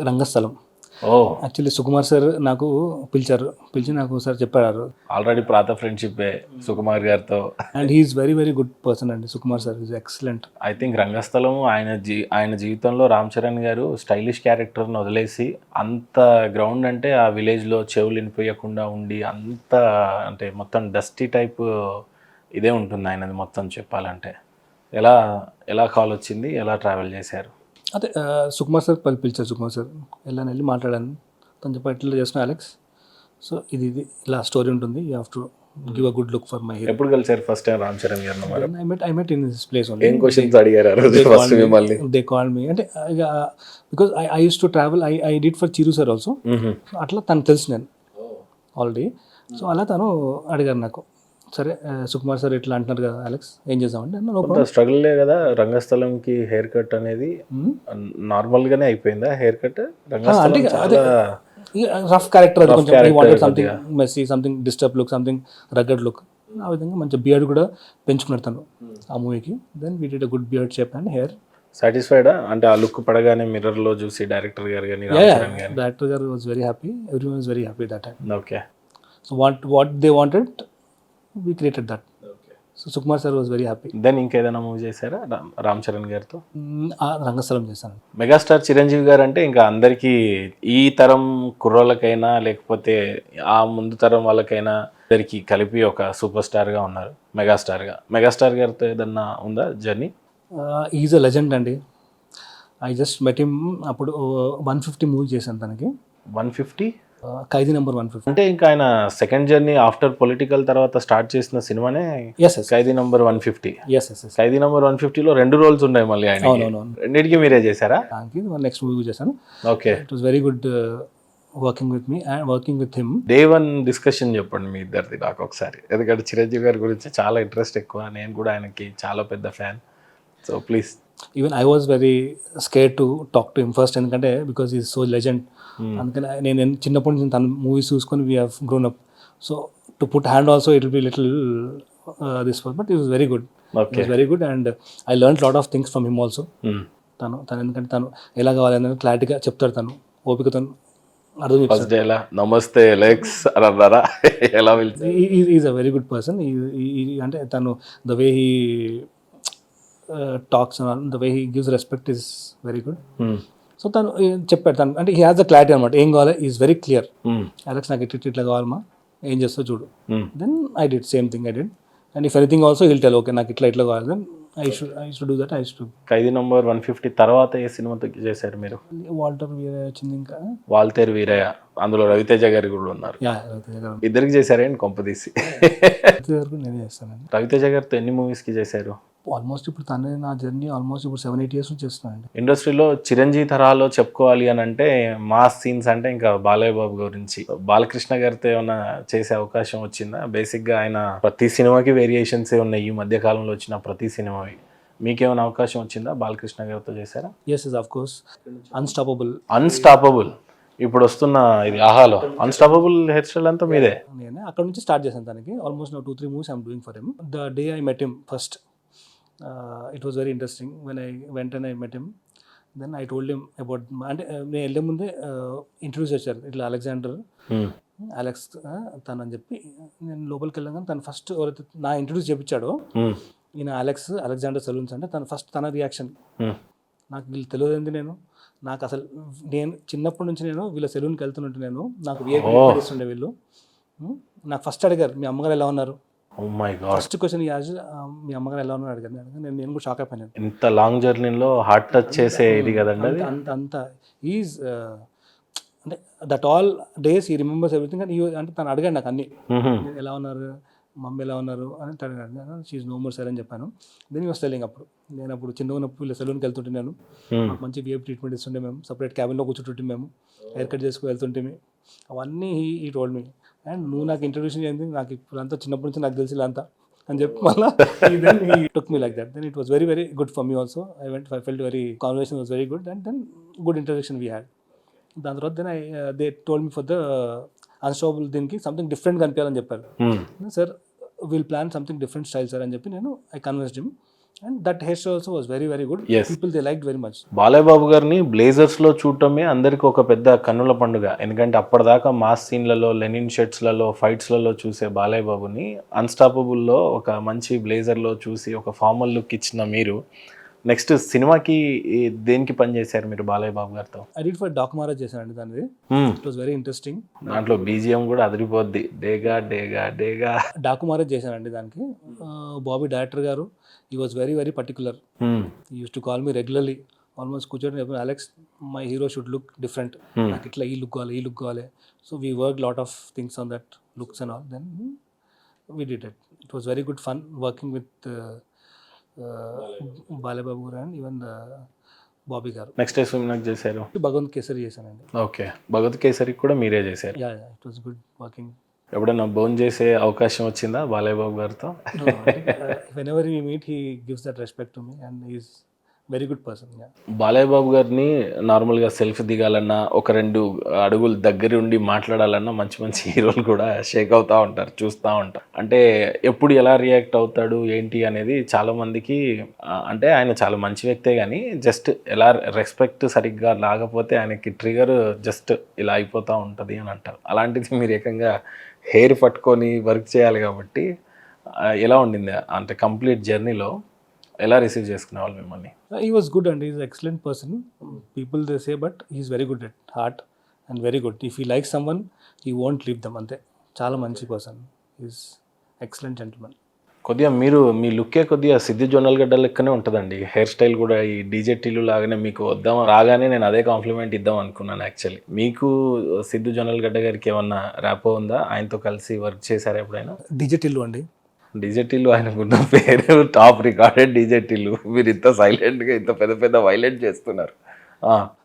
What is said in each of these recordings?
రంగస్థలం. ఓ actually Sukumar sir నాకు పిలిచి నాకు సార్ చెప్పారు. ఆల్రెడీ పాత ఫ్రెండ్షిప్ సుకుమార్ గారితో. And he is very very good person అండి. Sukumar sir is excellent. I think Rangasthalam ఆయన జీవితంలో రామ్ చరణ్ గారు స్టైలిష్ క్యారెక్టర్ని వదిలేసి అంత గ్రౌండ్ అంటే ఆ విలేజ్లో చెవులు వినిపించకుండా ఉండి అంత అంటే మొత్తం డస్టీ టైప్ ఇదే ఉంటుంది ఆయనది మొత్తం చెప్పాలంటే. ఎలా కాల్ వచ్చింది, ఎలా ట్రావెల్ చేశారు? అదే సుకుమార్ సార్ పిలిచారు. సుకుమార్ సార్ వెళ్ళి మాట్లాడాను. తను చెప్పి ఎట్లా చేస్తున్నా అలెక్స్, సో ఇది ఇలా స్టోరీ ఉంటుంది, you have to give a good look for my hero. ఎప్పుడు కలిసారు ఫస్ట్ టైం రామ్ చరణ్ గారు? I met in this place ఏం క్వశ్చన్స్ అడిగారు ఆ రోజు ఫస్ట్ మిమ్మల్ని? దే కాల్ మీ అంటే because I use to travel, I did for Chiru sir also. అట్లా తను తెలుసు నేను ఆల్రెడీ. సో అలా తను అడిగారు నాకు, సరే సుకుమార్ సార్ ఇట్లా అంటున్నారు కదా అలెక్స్, ఏం చేద్దామంటే స్ట్రగుల్లే కదా రంగస్థలంకి హెయిర్ కట్ అనేది. నార్మల్ గానే అయిపోయిందా హెయిర్ కట్? అంటే అదే రఫ్ క్యారెక్టర్, అది కొంచెం he wanted something messy, something disturb look, something rugged look. ఆ విధంగా మంచి బియర్డ్ కూడా పెంచుకున్నారు తను ఆ మూవీకి. Then we did a good beard shape and hair. సాటిస్ఫైడా? అంటే ఆ లుక్ పడగానే మిర్రర్ లో చూసి డైరెక్టర్ గారు కానీ డైరెక్టర్ గారు was very happy, everyone was very happy that time. Okay. So what they wanted we created that. So Sukumar sir was very happy. Then ఇంకేదైనా మూవీ చేశారా రామ్ చరణ్ గారితో? రంగస్థలం చేశాను. మెగాస్టార్ చిరంజీవి గారు అంటే ఇంకా అందరికీ, ఈ తరం కుర్రోళ్ళకైనా లేకపోతే ఆ ముందు తరం వాళ్ళకైనా అందరికీ కలిపి ఒక సూపర్ స్టార్గా ఉన్నారు, మెగాస్టార్ గారితో ఏదన్నా ఉందా జర్నీ? ఈజ్ అ లెజెండ్ అండి. ఐ జస్ట్ మెట్ హిమ్ అప్పుడు 150 మూవీ చేశాను తనకి. 150? ఖైదీ నెంబర్ 150. అంటే ఇంకా ఆయన సెకండ్ జర్నీ ఆఫ్టర్ పొలిటికల్ తర్వాత స్టార్ట్ చేసిన సినిమానే ఖైదీ నెంబర్ 150. ఖైదీ నెంబర్ 150లో 2 రోల్స్ ఉన్నాయి మళ్ళీ ఆయన. రెండింటికి మీరే చేశారా? నెక్స్ట్ మూవీ చేశాను. Okay. It was very good working with me and working with him. Day one discussion చెప్పండి మీ ఇద్దరిది నాకు ఒకసారి, ఎందుకంటే చిరంజీవి గారి గురించి చాలా ఇంట్రెస్ట్ ఎక్కువ, నేను కూడా ఆయనకి చాలా పెద్ద fan. So please. Even I was very scared to talk to him first, ఎందుకంటే బికాజ్ ఈజ్ సో లెజెండ్. అందుకని నేను చిన్నప్పటి నుంచి తన మూవీస్ చూసుకొని we have grown up. So to put hand also it will be little this or, but it was very good. It was very good and I learn lot of things from him also. తను ఎందుకంటే తను ఎలా కావాలని క్లారిటీగా చెప్తాడు, తను ఓపికతో అర్థం చెప్తాడు. నమస్తే అలెక్స్ అన్నారా? ఎలా is a very good person. అంటే తను the way he talks and the way he gives respect is very good. So తను చెప్పాడు, తను అంటే హీ హాజ్ ద క్లారిటీ అనమాట, ఏం కావాలి ఈజ్ వెరీ క్లియర్. అలెక్స్ నాకు ఇట్లా కావాలమ్మా, ఏం చేస్తావు చూడు. Then I did same thing I did. And if anything also he'll tell, okay నాకు ఇట్లా కావాలి, then I should do that. I should. Khaidi number 150 తర్వాత ఏ సినిమాతో చేశారు మీరు? వాల్టర్ వీరయ్య వచ్చింది. ఇంకా వాల్తేరు వీరయ్య, అందులో రవితేజ గారు కూడా ఉన్నారు. ఇద్దరికి చేశారేంటి కొంపదీసి? నేనే చేస్తానండి. రవితేజ గారితో ఎన్ని మూవీస్కి చేశారు? ఆల్మోస్ట్ ఇప్పుడు తనే నా జర్నీ ఆల్మోస్ట్ ఇప్పుడు 7-8 years నుంచి చేస్తున్నానండి. ఇండస్ట్రీలో చిరంజీవి తరాలో చెప్పుకోవాలి అని అంటే మాస్ సీన్స్ అంటే ఇంకా బాలయ్య బాబు గురించి. బాలకృష్ణ గారితో ఏమైనా చేసే అవకాశం వచ్చిందా? బేసిక్గా ఆయన ప్రతి సినిమాకి వేరియేషన్స్ ఉన్నాయి ఈ మధ్య కాలంలో వచ్చిన ప్రతి సినిమావి. మీకేమైనా అవకాశం వచ్చిందా బాలకృష్ణ గారితో చేశారా? Yes of course. అన్స్టాపబుల్ ఇప్పుడు వస్తున్న ఇది ఆహాలో అన్స్టాపబుల్ హెయిర్ స్టైల్ అంతా మీదే. నేనే అక్కడ నుంచి స్టార్ట్ చేశాను తనకి. Almost 2-3 movies I'm doing for him. The day I met him first, it was very interesting when I went and I met him. Then I told him about అంటే నేను వెళ్ళే ముందే ఇంట్రడ్యూస్ చేశారు, ఇట్లా అలెగ్జాండర్ అలెక్స్ తను అని చెప్పి. నేను లోపలికి వెళ్ళగానే తను ఫస్ట్ ఎవరైతే నా ఇంట్రడ్యూస్ చేయించాడో ఈయన అలెగ్జాండర్ సెలూన్స్ అంటే తను ఫస్ట్ తన రియాక్షన్, నాకు వీళ్ళు తెలియదు. నాకు అసలు నేను చిన్నప్పటి నుంచి నేను వీళ్ళ సెలూన్కి వెళ్తున్నట్టు నాకు ఇస్తుండే వీళ్ళు. నాకు ఫస్ట్ అడిగారు, మీ అమ్మగారు ఎలా ఉన్నారు? ఫస్ట్ క్వశ్చన్ మీ అమ్మగారు ఎలా ఉన్నారు అడిగారు. నేను కూడా షాక్ అయిపోయాను. ఇంత లాంగ్ జర్నీలో హార్ట్ టచ్ చేసే ఇది కదండి అంత ఈజ్ అంటే దట్ ఆల్ డేస్ ఈ రిమెంబర్స్ ఎవ్రీథింగ్. అంటే తను అడిగాడు నాకు అన్ని, ఎలా ఉన్నారు మమ్మీ ఎలా ఉన్నారు అని అడిగాడు. షీఈ్ నో మోర్ సార్ అని చెప్పాను. దెన్ ఈ వాస్ టెల్లింగ్ అప్పుడు నేను చిన్నగా ఉన్నప్పుడు వీళ్ళ సెలూన్కి వెళ్తుంటే నేను మంచి విఐపి ట్రీట్మెంట్ ఇస్తుంటే, మేము సపరేట్ క్యాబిన్లో కూర్చుంటుంటే, మేము హెయిర్ కట్ చేసుకుని వెళ్తుంటే అవన్నీ ఈ టోల్డ్ మీ. అండ్ నువ్వు నాకు ఇంట్రడ్యూషన్ చేయండి, నాకు ఇప్పుడు అంతా చిన్నప్పటి నుంచి నాకు తెలిసి అంతా అని చెప్పి మళ్ళీ took me like that. Then it was very very good for me also. I felt very conversation was very good and then good introduction we had. దాని తర్వాత then they told me for the Unstoppable దీనికి something different కనిపించాలని చెప్పారు. Sir will plan something different style sir అని చెప్పి I convinced him. And that hair style also was very very good. Yes. People they like very much. Balayya Babu గారిని బ్లేజర్స్లో చూడటమే అందరికి ఒక పెద్ద కన్నుల పండుగ. ఎందుకంటే అప్పటిదాకా మాస్ సీన్లలో, లెనిన్ షర్ట్స్లలో, ఫైట్స్లలో చూసే బాలయ్య బాబుని అన్స్టాపబుల్లో ఒక మంచి బ్లేజర్లో చూసి ఒక ఫార్మల్ లుక్ ఇచ్చిన మీరు నెక్స్ట్ సినిమాకి దేనికి పని చేశారు మీరు బాలయ్య బాబు గారితో? I did for Daaku Maharaj చేశానండి దానిది. It was very interesting. దాంట్లో బీజిఎం కూడా అదిరిపోద్ది, డేగా డేగా డేగా. డాకు మహారాజ్ చేశానండి దానికి. బాబీ డైరెక్టర్ గారు he was very very particular. Use to call me regularly. Almost కూర్చొని Alex my hero should look different, నాకు ఇట్లా ఈ లుక్ కావాలి, ఈ లుక్ కావాలి. So we work lot of things on that looks and all. Then we did it. It was very good fun working with Balayya Babu గారు and even Bobby గారు. Next ఏ నాకు చేశారు? భగవంత్ కేసరి చేశానండి. ఓకే, భగవత్ కేసరికి కూడా మీరే చేశారు. Yeah yeah, it was good working. ఎప్పుడైనా bone చేసే అవకాశం వచ్చిందా బాలయ్య బాబు గారితో? whenever we meet he gives that respect to me and he's very good person. Yeah. Balayya Babu గారిని నార్మల్గా సెల్ఫీ దిగాలన్నా, ఒక 2 అడుగులు దగ్గర ఉండి మాట్లాడాలన్నా మంచి మంచి హీరోలు కూడా షేక్ అవుతూ ఉంటారు, చూస్తూ ఉంటారు. అంటే ఎప్పుడు ఎలా రియాక్ట్ అవుతాడు ఏంటి అనేది చాలామందికి, అంటే ఆయన చాలా మంచి వ్యక్తే కానీ జస్ట్ ఎలా రెస్పెక్ట్ సరిగ్గా లాగపోతే ఆయనకి ట్రిగర్ జస్ట్ ఇలా అయిపోతూ ఉంటుంది అని అంటారు. అలాంటిది మీరు ఏకంగా హెయిర్ పట్టుకొని వర్క్ చేయాలి కాబట్టి ఎలా ఉండింది? అంటే కంప్లీట్ జర్నీలో ఎలా రిసీవ్ చేసుకునేవాళ్ళు మిమ్మల్ని? He was good and he's an excellent person. People they say, but he's very good at heart and very good. If he likes someone, he won't leave them. అంతే, చాలా మంచి పర్సన్. Is excellent gentlemen. కొద్దిగా మీరు మీ లుక్కే కొద్దిగా సిద్ధి జొన్నలగడ్డ లెక్కనే ఉంటుందండి. Hair style కూడా ఈ డీజే టీలు లాగానే మీకు వద్దాం రాగానే నేను అదే కాంప్లిమెంట్ ఇద్దాం అనుకున్నాను యాక్చువల్లీ. మీకు సిద్ధు జొన్నలగడ్డ గారికి ఏమన్నా ర్యాపో ఉందా? ఆయనతో కలిసి వర్క్ చేశారా ఎప్పుడైనా? డిజిటిల్ అండి. డీజేటీలు ఆయనకున్న పేరు టాప్ రికార్డెడ్ డీజేటీలు. మీరు ఇంత సైలెంట్గా ఇంత పెద్ద పెద్ద వైలెంట్ చేస్తున్నారు.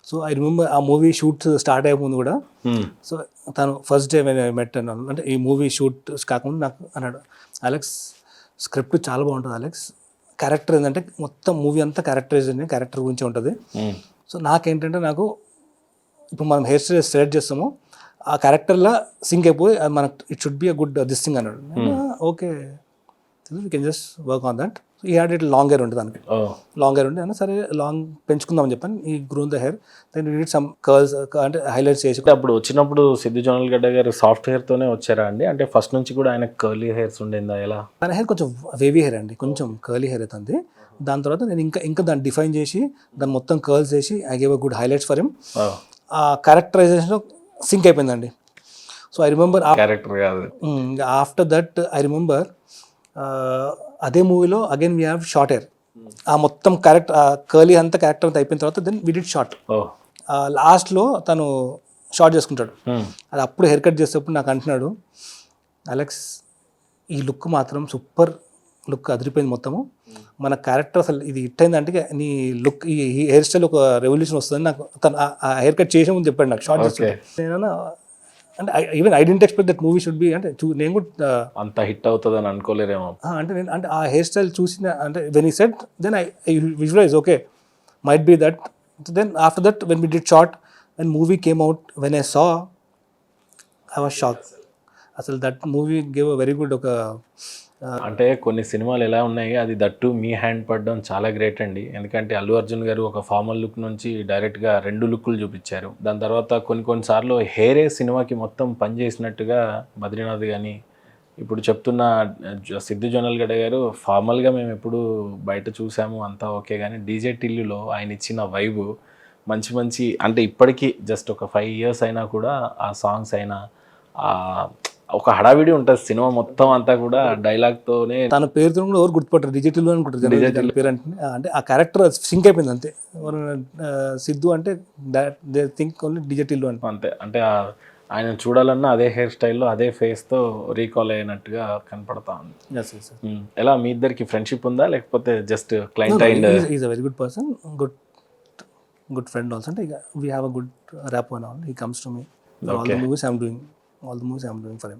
సో ఐ రిమెంబర్ ఆ మూవీ షూట్ స్టార్ట్ అయ్యే ముందు కూడా, సో తను ఫస్ట్ డే మెట్ అన్నాను, అంటే ఈ మూవీ షూట్ కాకుండా నాకు అన్నాడు, అలెక్స్ స్క్రిప్ట్ చాలా బాగుంటుంది అలెక్స్, క్యారెక్టర్ ఏంటంటే మొత్తం మూవీ అంతా క్యారెక్టర్ గురించి ఉంటుంది. సో నాకేంటంటే నాకు ఇప్పుడు మనం హెయిర్ స్టైల్ సెలెక్ట్ చేస్తామో ఆ క్యారెక్టర్లో సింక్ అయిపోయి మనకు it should be a good this thing అన్నాడు. Okay, we can just work on that. He had it long hair ఉంటుంది దానికి, లాంగ్ హెయిర్ ఉంటే అన్న సరే లాంగ్ పెంచుకుందామని చెప్పాను. ఈ grown the hair, then we did some curls అంటే హైలైట్స్ చేసి. అప్పుడు వచ్చినప్పుడు సిద్ధు జొన్నలగడ్డ గారు సాఫ్ట్ హెయిర్తోనే వచ్చారా అండి? అంటే ఫస్ట్ నుంచి కూడా ఆయన కర్లీ హెయిర్స్ ఉండేదా ఎలా? తన హెయిర్ కొంచెం వేవీ హెయిర్ అండి, కొంచెం కర్లీ హెయిర్ అవుతుంది. దాని తర్వాత నేను ఇంకా దాన్ని డిఫైన్ చేసి దాన్ని మొత్తం కర్ల్స్ చేసి I gave a good highlights for him. ఆ క్యారెక్టరైజేషన్ సింక్ అయిపోయిందండి. సో ఐ రిమెంబర్ క్యారెక్టర్ కాదు. ఆఫ్టర్ దట్ ఐ రిమెంబర్ అదే మూవీలో again we have short hair. ఆ మొత్తం కర్లీ అంతా క్యారెక్టర్ అంతా అయిపోయిన తర్వాత దెన్ వీ డిడ్ షార్ట్. లాస్ట్లో తను షార్ట్ చేసుకుంటాడు. అది అప్పుడు హెయిర్ కట్ చేసేటప్పుడు నాకు అంటున్నాడు, అలెక్స్ ఈ లుక్ మాత్రం సూపర్ లుక్, అదిరిపోయింది మొత్తము, మన క్యారెక్టర్ అసలు ఇది హిట్ అయిందంటే నీ లుక్ ఈ హెయిర్ స్టైల్ ఒక రెవల్యూషన్ వస్తుంది నాకు తను ఆ హెయిర్ కట్ చేసే ముందు చెప్పాడు నాకు షార్ట్ చేస్తే. నేను అంటే even I didn't expect that movie should be, అంటే నేను కూడా అంత హిట్ అవుతుంది అని అనుకోలేరేమో. అంటే నేను అంటే ఆ హెయిర్ స్టైల్ చూసిన అంటే when he set then I visualize okay might be that. Then after that when we did short, when movie came out, when I saw I was shock. అసలు that movie gave a very good ఒక అంటే కొన్ని సినిమాలు ఎలా ఉన్నాయి, అది that me hand పడడం చాలా గ్రేట్ అండి. ఎందుకంటే అల్లు అర్జున్ గారు ఒక ఫార్మల్ లుక్ నుంచి డైరెక్ట్గా 2 లుక్కులు చూపించారు. దాని తర్వాత కొన్నిసార్లు హెయిరే సినిమాకి మొత్తం పనిచేసినట్టుగా బద్రీనాథ్ కానీ ఇప్పుడు చెప్తున్న సిద్ధు జొన్నలగడ్డ గారు ఫార్మల్గా మేము ఎప్పుడు బయట చూసాము అంతా ఓకే, కానీ డీజే టిల్లులో ఆయన ఇచ్చిన వైబు మంచి అంటే ఇప్పటికీ జస్ట్ ఒక 5 years అయినా కూడా ఆ సాంగ్స్ అయినా ఒక హడావిడి ఉంటుంది సినిమా మొత్తం అంతా కూడా డైలాగ్తోనే. తన పేరుతో కూడా ఎవరు గుర్తుపట్టారు, డిజిటల్ అనుకుంటారు పేరు అంటే ఆ క్యారెక్టర్ సింక్ అయిపోయింది అంతే. సిద్ధు అంటే దే థింక్ ఓన్లీ డిజిటల్ అంతే. అంటే ఆయన చూడాలన్నా అదే హెయిర్ స్టైల్లో అదే ఫేస్తో రీకాల్ అయినట్టుగా కనపడతా ఉంది. ఎలా మీ ఇద్దరికి ఫ్రెండ్షిప్ ఉందా లేకపోతే just client and? Is a very good person, good friend also. అంటే we have a good rap and all. He comes to me all the movies I'm doing for him.